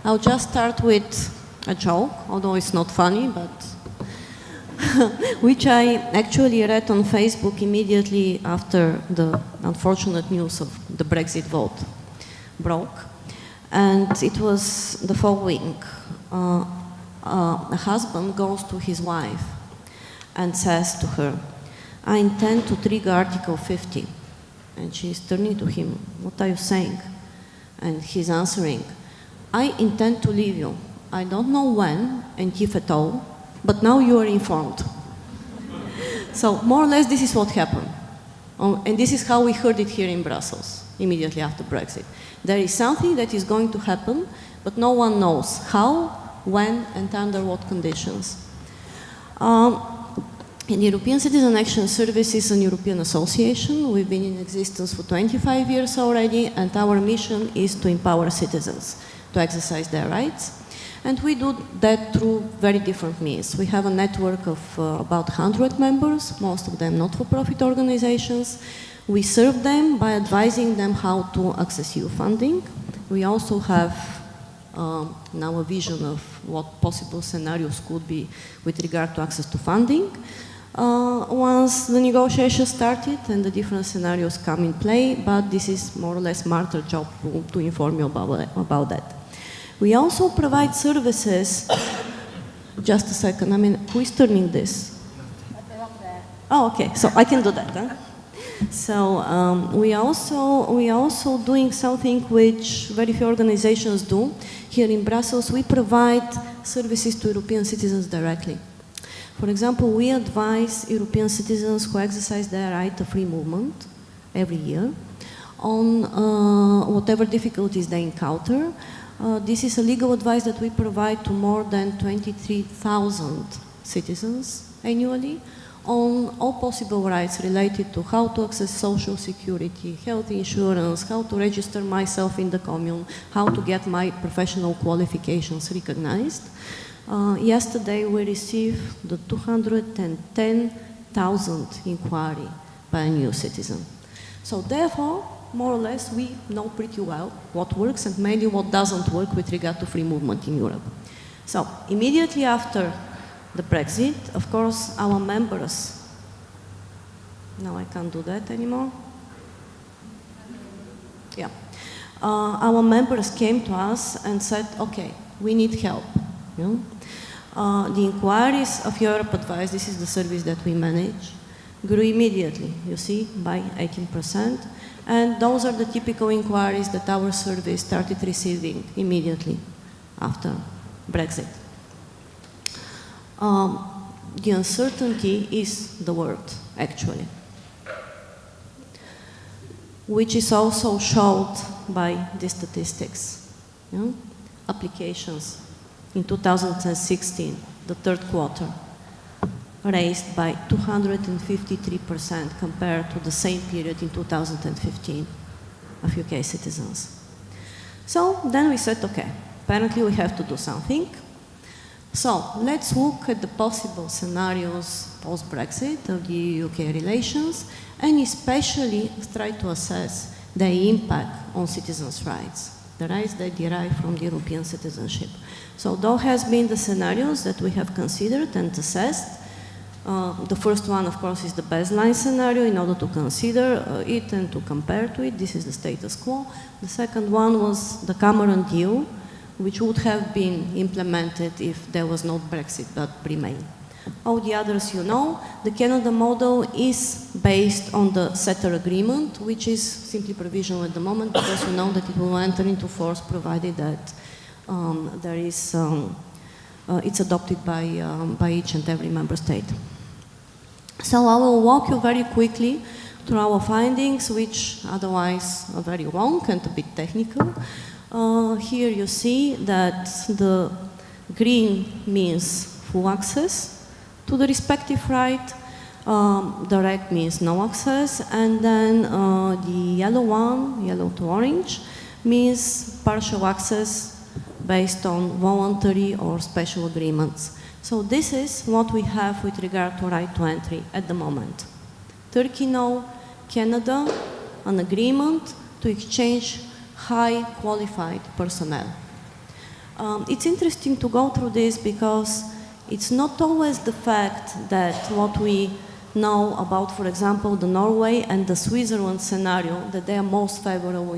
I'll just start with a joke, although it's not funny, but which I actually read on Facebook immediately after the unfortunate news of the Brexit vote broke. And it was the following. A husband goes to his wife and says to her, I intend to trigger Article 50. And she's turning to him, what are you saying? And he's answering, I intend to leave you. I don't know when and if at all, but now you are informed. So more or less this is what happened. And this is how we heard it here in Brussels, immediately after Brexit. There is something that is going to happen, but no one knows how, when, and under what conditions. The European Citizen Action Service is an European association. We've been in existence for 25 years already, and our mission is to empower citizens to exercise their rights. And we do that through very different means. We have a network of about 100 members, most of them not-for-profit organizations. We serve them by advising them how to access EU funding. We also have now a vision of what possible scenarios could be with regard to access to funding. Once the negotiations started and the different scenarios come in play, but this is more or less Marta's job to inform you about that. We also provide services. Just a second, I mean, who is turning this? Oh, okay, so I can do that, huh? So we also doing something which very few organizations do. Here in Brussels, we provide services to European citizens directly. For example, we advise European citizens who exercise their right of free movement every year on whatever difficulties they encounter. This is a legal advice that we provide to more than 23,000 citizens annually on all possible rights related to how to access social security, health insurance, how to register myself in the commune, how to get my professional qualifications recognized. Yesterday we received the 210,000 inquiry by a new citizen. So therefore, more or less, we know pretty well what works and maybe what doesn't work with regard to free movement in Europe. So immediately after the Brexit, of course, our members, no, I can't do that anymore. Yeah. Our members came to us and said, okay, we need help. You know? The inquiries of Europe Advice, this is the service that we manage, grew immediately, you see, by 18%. And those are the typical inquiries that our service started receiving immediately after Brexit. The uncertainty is the word, actually, which is also showed by the statistics. You know? Applications in 2016, the third quarter, raised by 253% compared to the same period in 2015 of UK citizens. So then we said, okay, apparently we have to do something. So let's look at the possible scenarios post-Brexit of the UK relations and especially try to assess the impact on citizens' rights, the rights that derive from the European citizenship. So those have been the scenarios that we have considered and assessed. The first one, of course, is the baseline scenario in order to consider it and to compare to it. This is the status quo. The second one was the Cameron deal, which would have been implemented if there was no Brexit but Remain. All the others you know. The Canada model is based on the SETR agreement, which is simply provisional at the moment because you know that it will enter into force provided that it's adopted by each and every member state. So I will walk you very quickly through our findings, which otherwise are very long and a bit technical. Here you see that the green means full access to the respective right, the red means no access, and then the yellow one, yellow to orange, means partial access based on voluntary or special agreements. So this is what we have with regard to right to entry at the moment. Turkey no, Canada, an agreement to exchange high qualified personnel. It's interesting to go through this because it's not always the fact that what we know about, for example, the Norway and the Switzerland scenario, that they are most favorable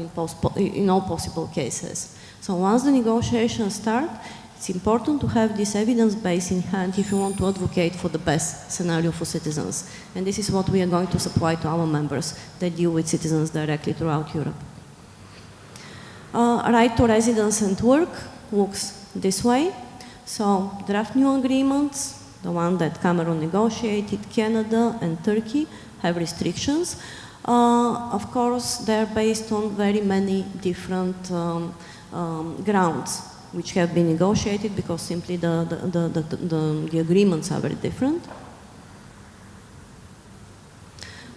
in all possible cases. So once the negotiations start, it's important to have this evidence base in hand if you want to advocate for the best scenario for citizens. And this is what we are going to supply to our members that deal with citizens directly throughout Europe. Right to residence and work looks this way. So draft new agreements, the one that Cameron negotiated, Canada and Turkey have restrictions. Of course, they're based on very many different grounds which have been negotiated because simply the agreements are very different.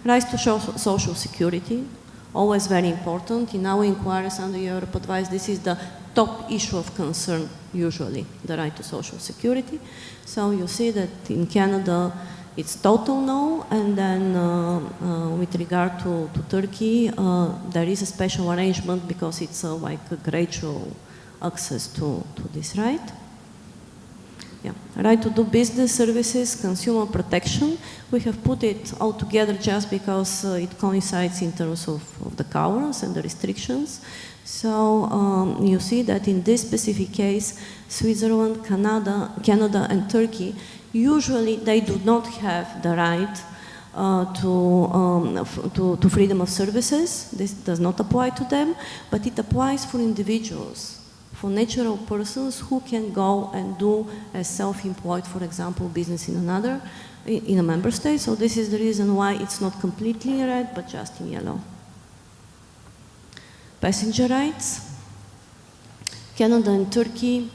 Rise to social security, always very important. In our inquiries under Europe Advice, this is the top issue of concern, usually, the right to social security. So you see that in Canada, it's total no, and then with regard to Turkey, there is a special arrangement because it's like a gradual access to this right. Yeah. Right to do business services, consumer protection. We have put it all together just because it coincides in terms of the covers and the restrictions. So you see that in this specific case, Switzerland, Canada and Turkey, usually they do not have the right to freedom of services. This does not apply to them, but it applies for individuals, for natural persons who can go and do as self-employed, for example, business in a member state. So this is the reason why it's not completely in red, but just in yellow. Passenger rights. Canada and Turkey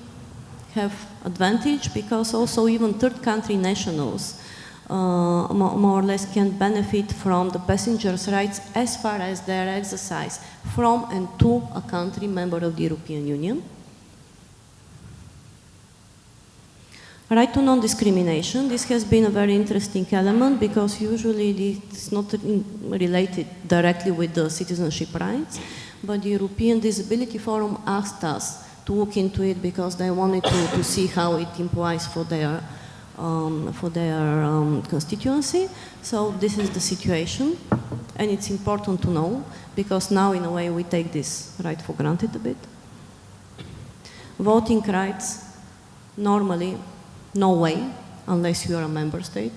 have advantage because also even third country nationals more or less can benefit from the passengers' rights as far as their exercise from and to a country member of the European Union. Right to non-discrimination. This has been a very interesting element because usually it's not related directly with the citizenship rights, but the European Disability Forum asked us to look into it because they wanted to see how it implies for their constituency. So this is the situation, and it's important to know because now in a way we take this right for granted a bit. Voting rights, normally no way, unless you are a member state.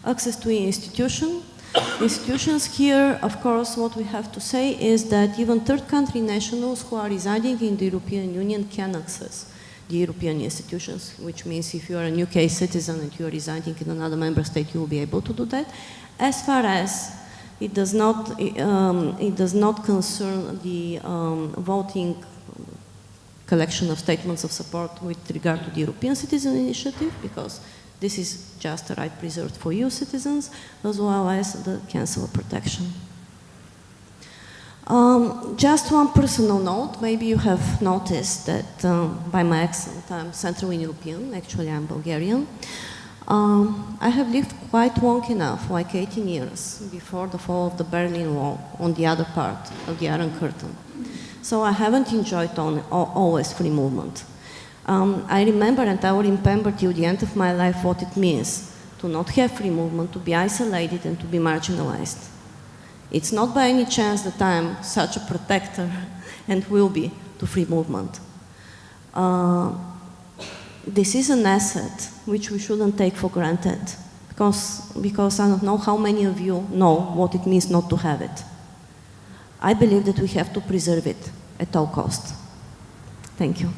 Access to institutions here, of course, what we have to say is that even third country nationals who are residing in the European Union can access the European institutions, which means if you are a UK citizen and you are residing in another member state, you will be able to do that. As far as it does not concern the voting collection of statements of support with regard to the European Citizen Initiative, because this is just a right preserved for EU citizens, as well as the cancel protection. Just one personal note, maybe you have noticed that by my accent I'm Central European, actually I'm Bulgarian. I have lived quite long enough, like 18 years, before the fall of the Berlin Wall on the other part of the Iron Curtain. So I haven't enjoyed always free movement. I remember and I will remember till the end of my life what it means to not have free movement, to be isolated and to be marginalized. It's not by any chance that I am such a protector and will be to free movement. This is an asset which we shouldn't take for granted because I don't know how many of you know what it means not to have it. I believe that we have to preserve it at all costs. Thank you.